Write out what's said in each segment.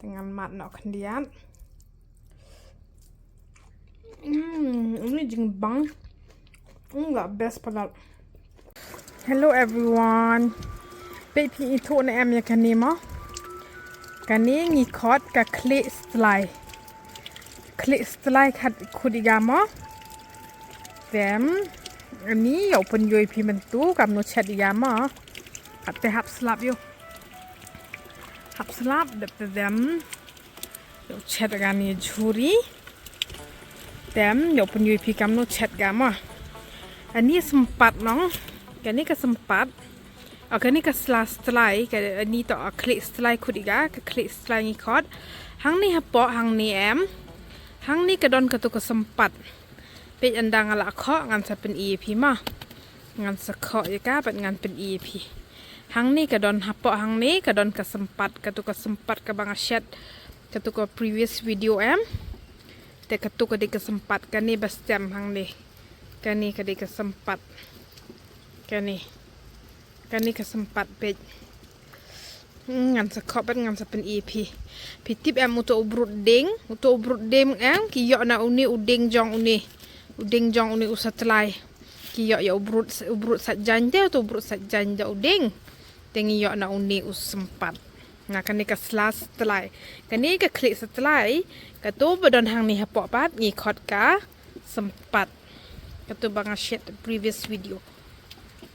dengan mat nak kendian. Ini jeng bang. Enggak best padahal. Hello everyone. Baby itu na em ya kanima. Kani ngikot ka klik setelai. Klik setelai kat kudigama. Them ini open UAP mentu kamu chat digama. Ate hap slap yo. Hap slap dapet them. Yo chat gani juri. Them yo pun UAP kamu chat gama. Ini sempat nong. Kani kesempat. Kani ke setelai. Kani to klik setelai kudiga. Ke klik setelai ngikot. Hang ni hapok hang ni em. Hang ni kedon ketu kesempat. Pej andang ala kok ngan sa pen EAP mah. Ngan sa kok ya ka bet ngan pen EAP. Hang ni kadon hapok hang ni kadon kesempat ketu kesempat ke bang chat ketu ke previous video em. Te ketu ke di kesempat kani bestem hang ni. Kani ke di kesempat. Kani kesempat pej. Ngan sa kok bet ngan sa pen EAP. Pitip em untuk ubrut ding em ki yo na uni uding jong uni. Uding jong uni usatlay. Kiyo ya ubrut sat janje atau ubrut sat janje uding. Tengi yo na uni usempat. Nah kani ka slas setelai. Kani ka klik setelai. Katu bedon hang ni hapok pat ngikot ka sempat. Katu bang share previous video.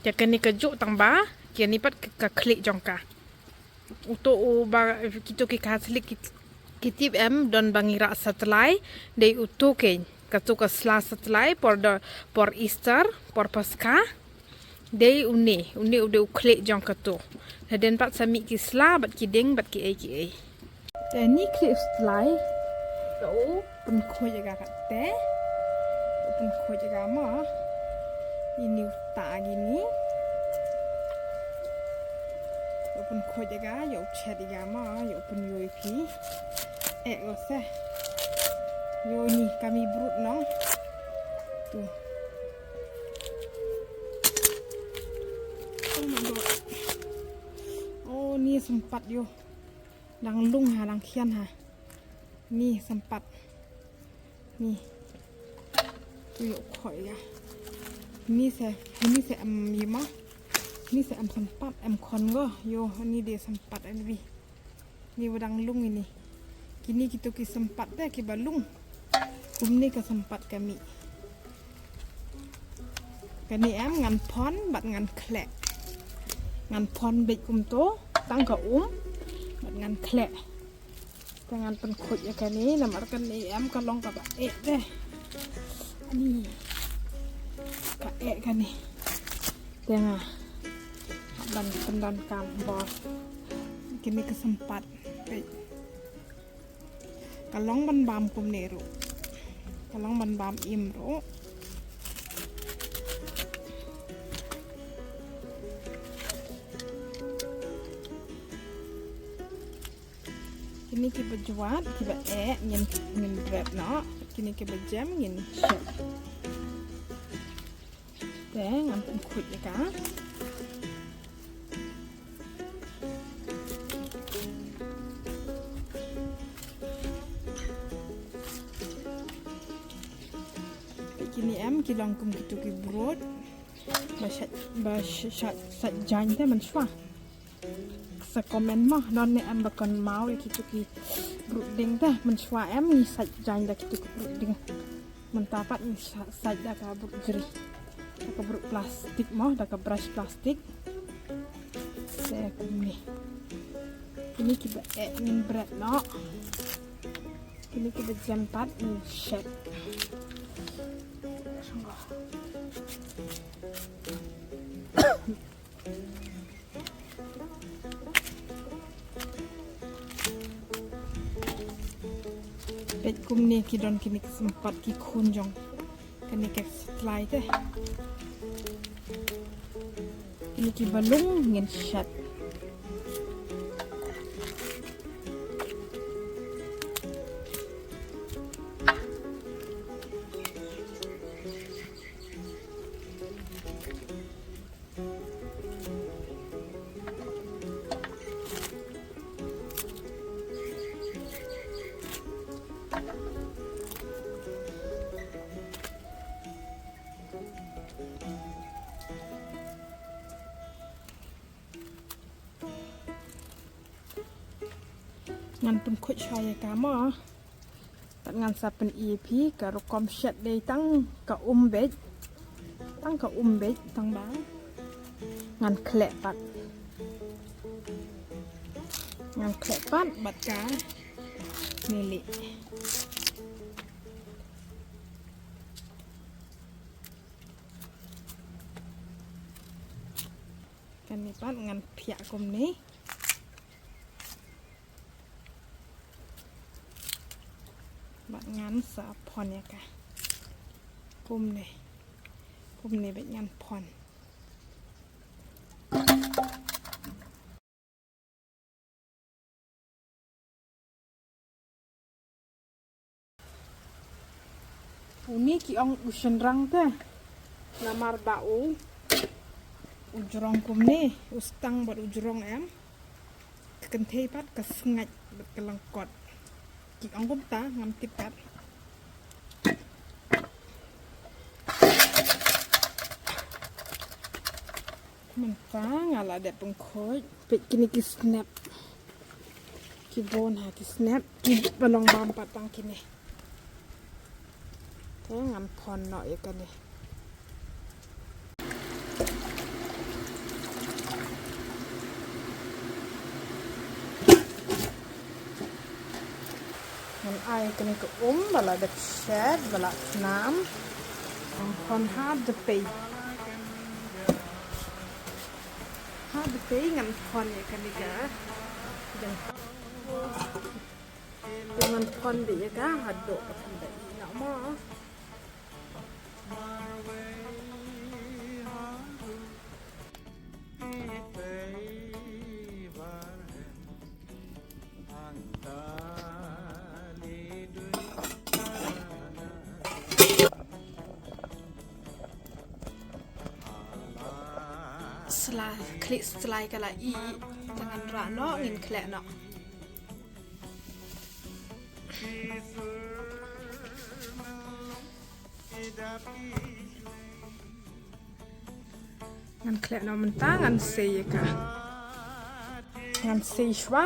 Ya kani ka juk tang ba. Kani pat ka klik jong ka. Untuk ba kita ka slik kitip em don bangira setelai dei utuken. Katu ke slas setelai por Easter, por Pasca. Dei uni udah klik jong katu. Dan pat sami ki sla bat ki ding bat ki ai. Dan ni klik setelai. Yo pun ko jaga kate. Pun ko jaga ma. Ini uta gini. Yo pun ko jaga yo chat jaga ma, yo pun UAP. Gose. Yo ni kami brut no. Tuh. Oh my god. Oh ni sempat yo. Lang lung ha lang khian ha. Ni sempat. Ni. Tuh yo khoi ya. Ni se em yima. Ni se em sempat em kon go. Yo ni dia sempat ini. Ni wadang lung ini. Kini kita ki sempat deh ki balung. Kumni kesempat kami. Kani em ngan pon bat ngan klek. Ngan pon bej to tang ka bat ngan klek. Jangan penkut ya kani namar kan em kalong ka ba deh. Ni. Ka kani. Tengah. Dan pendan kambor. Kini kesempat bej. Kalong ban bam kum neru. Kalong ban bam imro. Kini kita juat, kita ngin grab no. Kini kita jam ngin shop. Teng ampun kut ya ka. Kini em kilong kum gitu ki brot. Sat jan te man swa. Sa komen mah don ne em bakon mau ya gitu ki brot ding te man swa em ni sat jan da gitu ki brot ding. Mentapat ni sat da ka brot jeri. Da ka brot plastik mah da ka brush plastik. Saya kum ni. Ini kita ngin bread no. Ini kita jam 4 ni chef. Pet kum ni kidon kini kesempat ki kunjong kini ke setelai teh kini ki balung ngin chat. ngan pun khoi chaya ka mo pat ngan sa pen EP ka ro kom shet dei tang ka bej tang ka bej tang ba ngan khle pat bat ka nili kan ni pat ngan phia kum ni bat ngan sa phon ya ka kum ni bet ngan phon uni ki ong usen rang te namar bau ujrong kum ni ustang bat ujrong em kentei pat ka sngaj bat kelengkot ki ong kum ta ngam tipat menta ngala de pengkhoi pet kini ki snap ki bon ha ki snap ki balong bam patang kini thế ngam phon no ya kan ni ngam ai kan ni ko bala de shed bala nam phon ha de pe ngam phon ya kan ni ka dengan phon de ya ka hado ka thanda na mo klik selai kala i dengan rano ngin klek no ngan klek no mentang ngan se ka ngan se shwa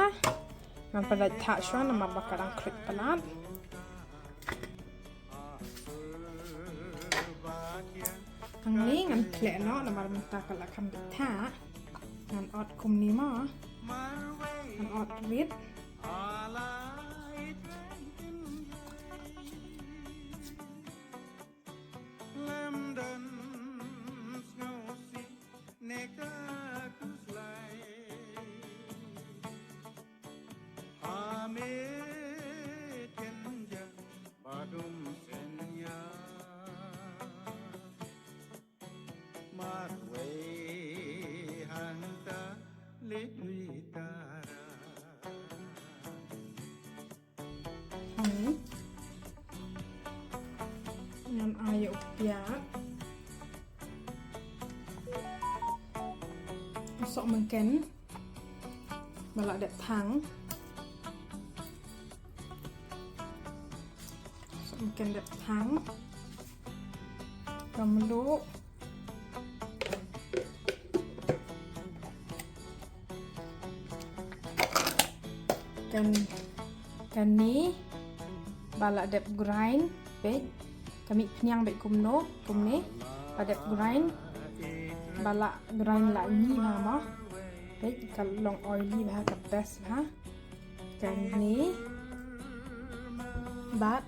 ngan pada tha shwa nama bakarang klik pelat ang ni ngan klek no nama mentang kala kam tha ngan ot kum ni mo ngan ot rit ngan ayo piat sok mungkin balak dek thang sok mungkin dek thang kamu kan ni balak dek grind pej kami penyang baik kum ni pada grind balak grind la ni mama baik kalau long oily bah ke best ha kan ni bat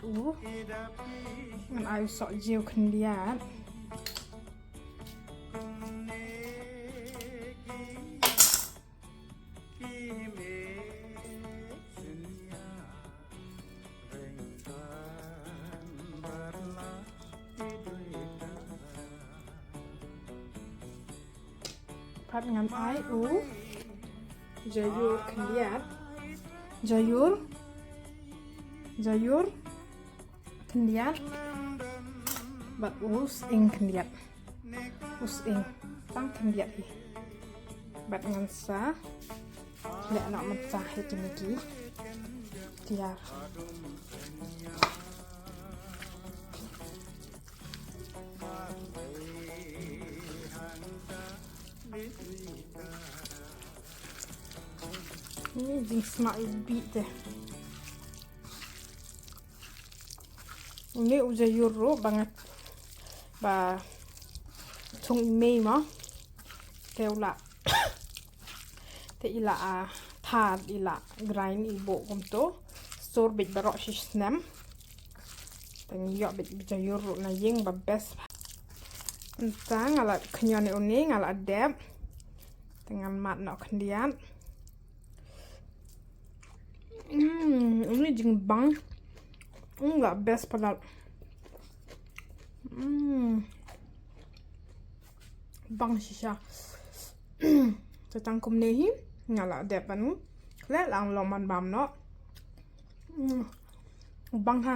ngan ayu sok jiu kendiat pat ngam ai jayur kendiat jayur kendiat bat ing kendiat ing tang kendiat hi bat ngam sa lek nak mecah itu niki tiar Ini jing smak beat deh. Ini udah yuro banget. Ba chung ime ma. Teula. Te ila thad ila grind ibo kumto. Store bit barok shish nem. Teng yok bit udah yuro na ying ba best. Entang ala kenyon ini ala adep. Dengan mat nak kendian. Ini jing bang. Enggak best padahal. Bang shisha. Tetangkum nehi. Ngala depan. Kle lang loman bam no. Bang ha.